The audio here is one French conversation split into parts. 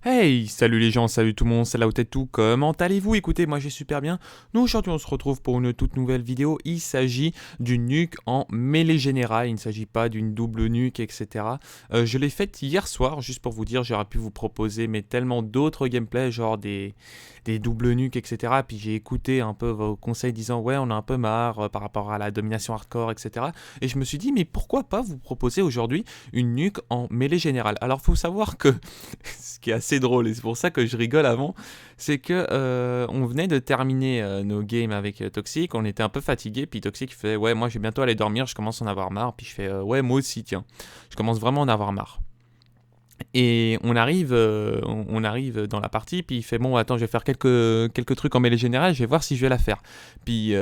Hey, salut les gens, salut tout le monde, c'est Laotetou, comment allez-vous? Écoutez, moi j'ai super bien. Nous aujourd'hui on se retrouve pour une toute nouvelle vidéo. Il s'agit d'une nuque en mêlée générale, il ne s'agit pas d'une double nuque, etc. Je l'ai faite hier soir, juste pour vous dire, j'aurais pu vous proposer mais tellement d'autres gameplays, genre des doubles nuques, etc. Puis j'ai écouté un peu vos conseils disant ouais on a un peu marre par rapport à la domination hardcore, etc. Et je me suis dit mais pourquoi pas vous proposer aujourd'hui une nuque en mêlée générale. Alors faut savoir que ce qui est assez drôle et c'est pour ça que je rigole avant, c'est que on venait de terminer nos games avec Toxic, on était un peu fatigué, puis Toxic fait ouais moi je vais bientôt aller dormir, je commence à en avoir marre, puis je fais ouais moi aussi tiens, je commence vraiment à en avoir marre. Et on arrive dans la partie, puis il fait bon attends je vais faire quelques trucs en mêlée générale, je vais voir si je vais la faire. Puis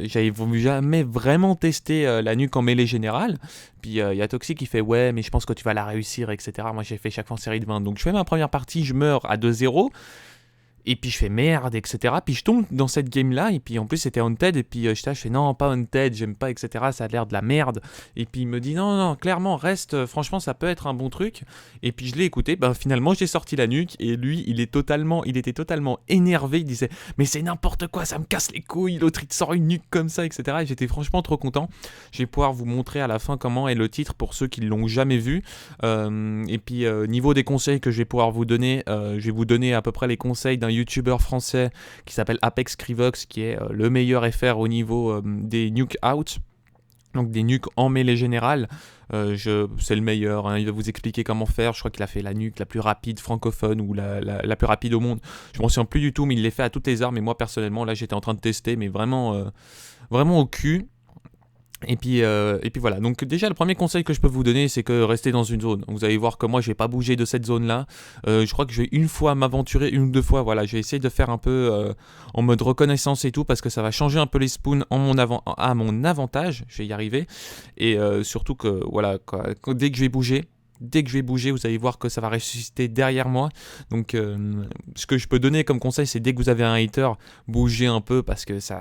j'avais jamais vraiment testé la nuque en mêlée générale. Puis il y a Toxic qui fait ouais mais je pense que tu vas la réussir etc. Moi j'ai fait chaque fois en série de 20, donc je fais ma première partie, je meurs à 2-0. Et puis je fais merde, etc. Puis je tombe dans cette game-là, et puis en plus c'était Haunted, et puis je fais non, pas Haunted, j'aime pas, etc. Ça a l'air de la merde. Et puis il me dit non, non, clairement, reste, franchement ça peut être un bon truc. Et puis je l'ai écouté, ben finalement j'ai sorti la nuque, et lui il était totalement énervé, il disait mais c'est n'importe quoi, ça me casse les couilles, l'autre il te sort une nuque comme ça, etc. Et j'étais franchement trop content. Je vais pouvoir vous montrer à la fin comment est le titre pour ceux qui l'ont jamais vu. Et puis niveau des conseils que je vais pouvoir vous donner, je vais vous donner à peu près les conseils d'un youtubeur français qui s'appelle Apex Crivox, qui est le meilleur FR au niveau des nuke out, donc des nukes en mêlée générale. C'est le meilleur, hein. Il va vous expliquer comment faire. Je crois qu'il a fait la nuque la plus rapide francophone ou la plus rapide au monde. Je m'en souviens plus du tout, mais il l'a fait à toutes les armes. Et moi personnellement, là j'étais en train de tester, mais vraiment au cul. Et puis voilà, donc déjà le premier conseil que je peux vous donner, c'est que restez dans une zone. Vous allez voir que moi je vais pas bouger de cette zone là. Je crois que je vais une fois m'aventurer, une ou deux fois, voilà, je vais essayer de faire un peu en mode reconnaissance et tout, parce que ça va changer un peu les spawns à mon avantage, je vais y arriver. Et surtout que voilà, dès que je vais bouger, vous allez voir que ça va ressusciter derrière moi. Donc, ce que je peux donner comme conseil, c'est dès que vous avez un hater, bougez un peu parce que ça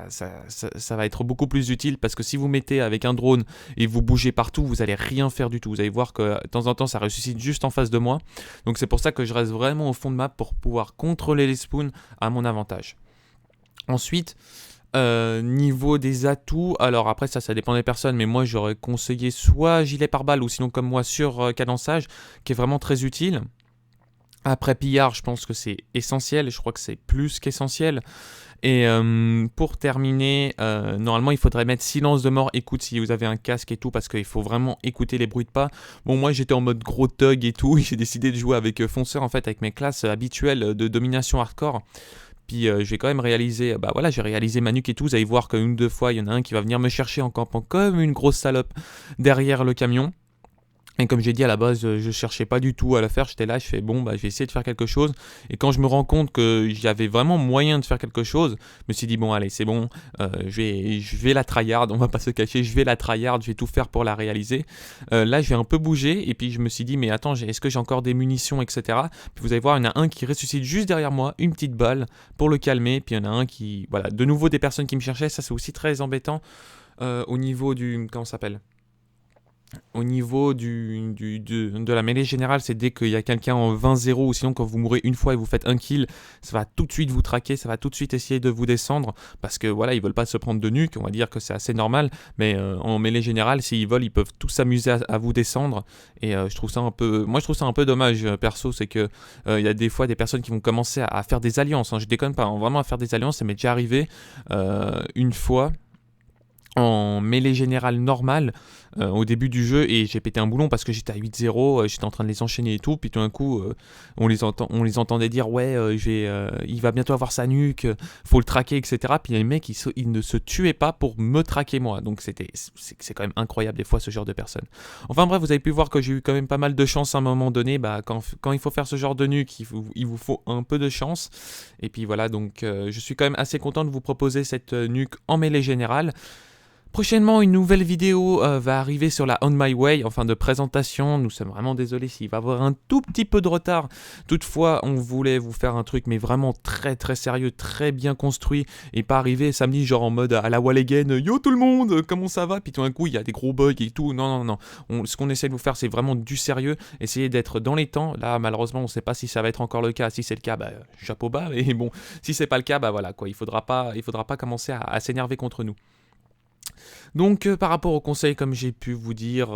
va être beaucoup plus utile. Parce que si vous mettez avec un drone et vous bougez partout, vous allez rien faire du tout. Vous allez voir que de temps en temps, ça ressuscite juste en face de moi. Donc, c'est pour ça que je reste vraiment au fond de map pour pouvoir contrôler les spawns à mon avantage. Ensuite, niveau des atouts, alors après ça dépend des personnes, mais moi j'aurais conseillé soit gilet pare-balles ou sinon comme moi sur cadençage, qui est vraiment très utile. Après pillard, je pense que c'est essentiel, je crois que c'est plus qu'essentiel. Et pour terminer, normalement il faudrait mettre silence de mort, écoute si vous avez un casque et tout, parce qu'il faut vraiment écouter les bruits de pas. Bon moi j'étais en mode gros thug et tout, et j'ai décidé de jouer avec fonceur en fait, avec mes classes habituelles de domination hardcore. Puis je vais quand même réaliser, bah voilà, j'ai réalisé ma nuque et tout. Vous allez voir qu'une ou deux fois, il y en a un qui va venir me chercher en campant comme une grosse salope derrière le camion. Et comme j'ai dit à la base, je cherchais pas du tout à le faire. J'étais là, je fais bon, bah je vais essayer de faire quelque chose. Et quand je me rends compte que j'avais vraiment moyen de faire quelque chose, je me suis dit bon, allez, c'est bon, je vais la tryhard. On va pas se cacher, je vais la tryhard, je vais tout faire pour la réaliser. Là, je vais un peu bouger. Et puis je me suis dit mais attends, est-ce que j'ai encore des munitions, etc. Puis vous allez voir, il y en a un qui ressuscite juste derrière moi, une petite balle pour le calmer. Puis il y en a un qui, voilà, de nouveau des personnes qui me cherchaient. Ça c'est aussi très embêtant au niveau du, comment ça s'appelle, au niveau de la mêlée générale, c'est dès qu'il y a quelqu'un en 20-0, ou sinon quand vous mourrez une fois et vous faites un kill, ça va tout de suite vous traquer, ça va tout de suite essayer de vous descendre, parce que voilà, ils veulent pas se prendre de nuque, on va dire que c'est assez normal, mais en mêlée générale, s'ils veulent, ils peuvent tous s'amuser à vous descendre, et je trouve ça un peu dommage, perso, c'est que il y a des fois des personnes qui vont commencer à faire des alliances, hein, je déconne pas, hein, vraiment à faire des alliances, ça m'est déjà arrivé une fois, en mêlée générale normale au début du jeu, et j'ai pété un boulon parce que j'étais à 8-0, j'étais en train de les enchaîner et tout, puis tout d'un coup on les entendait dire ouais il va bientôt avoir sa nuque, faut le traquer, etc. Puis les mecs ils ne se tuaient pas pour me traquer moi, donc c'est quand même incroyable des fois ce genre de personnes. Enfin bref, vous avez pu voir que j'ai eu quand même pas mal de chance à un moment donné, bah, quand il faut faire ce genre de nuque, il vous faut un peu de chance, et puis voilà, donc je suis quand même assez content de vous proposer cette nuque en mêlée générale. Prochainement, une nouvelle vidéo va arriver sur la On My Way, enfin de présentation. Nous sommes vraiment désolés s'il va y avoir un tout petit peu de retard. Toutefois, on voulait vous faire un truc, mais vraiment très très sérieux, très bien construit, et pas arriver samedi genre en mode à la wall again, yo tout le monde, comment ça va? Puis tout d'un coup, il y a des gros bugs et tout. Non, non, non. Ce qu'on essaie de vous faire, c'est vraiment du sérieux. Essayez d'être dans les temps. Là, malheureusement, on ne sait pas si ça va être encore le cas. Si c'est le cas, bah, chapeau bas. Et bon, si c'est pas le cas, bah voilà quoi. Il faudra pas commencer à s'énerver contre nous. Donc par rapport aux conseils, comme j'ai pu vous dire,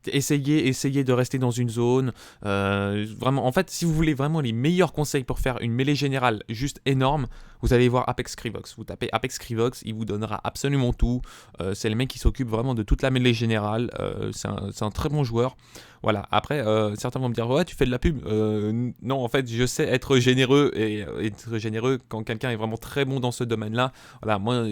essayez de rester dans une zone. Vraiment, en fait, si vous voulez vraiment les meilleurs conseils pour faire une mêlée générale juste énorme, vous allez voir Apex Scrivox. Vous tapez Apex Scrivox, il vous donnera absolument tout. C'est le mec qui s'occupe vraiment de toute la mêlée générale. C'est un très bon joueur. Voilà, après, certains vont me dire, ouais, tu fais de la pub. Non, en fait, je sais être généreux et être généreux quand quelqu'un est vraiment très bon dans ce domaine-là. Voilà, moi,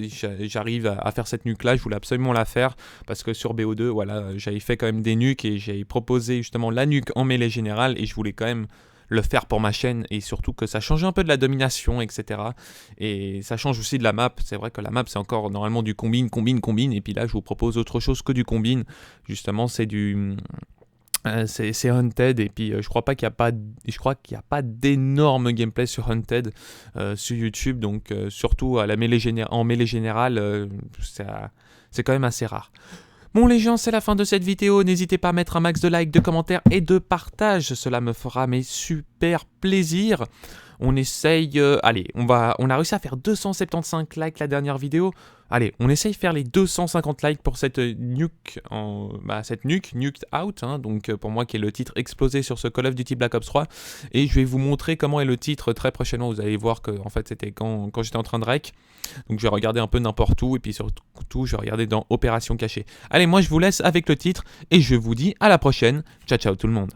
j'arrive à faire cette nuque-là, je voulais absolument la faire parce que sur BO2, voilà, j'avais fait quand même des nuques et j'ai proposé justement la nuque en mêlée générale et je voulais quand même le faire pour ma chaîne et surtout que ça change un peu de la domination, etc. Et ça change aussi de la map. C'est vrai que la map, c'est encore normalement du combine, et puis là, je vous propose autre chose que du combine. Justement, c'est du... c'est Hunted et puis je crois qu'il n'y a pas d'énorme gameplay sur Hunted sur YouTube, donc surtout à la en mêlée générale, c'est quand même assez rare. Bon les gens, c'est la fin de cette vidéo, n'hésitez pas à mettre un max de likes, de commentaires et de partages, cela me fera mais super plaisir. On essaye, allez, on a réussi à faire 275 likes la dernière vidéo. Allez, on essaye de faire les 250 likes pour cette nuke, Nuked Out, hein, donc pour moi qui est le titre explosé sur ce Call of Duty Black Ops 3. Et je vais vous montrer comment est le titre très prochainement. Vous allez voir que en fait c'était quand j'étais en train de rec. Donc je vais regarder un peu n'importe où et puis surtout je vais regarder dans Opération Cachée. Allez, moi je vous laisse avec le titre et je vous dis à la prochaine. Ciao ciao tout le monde.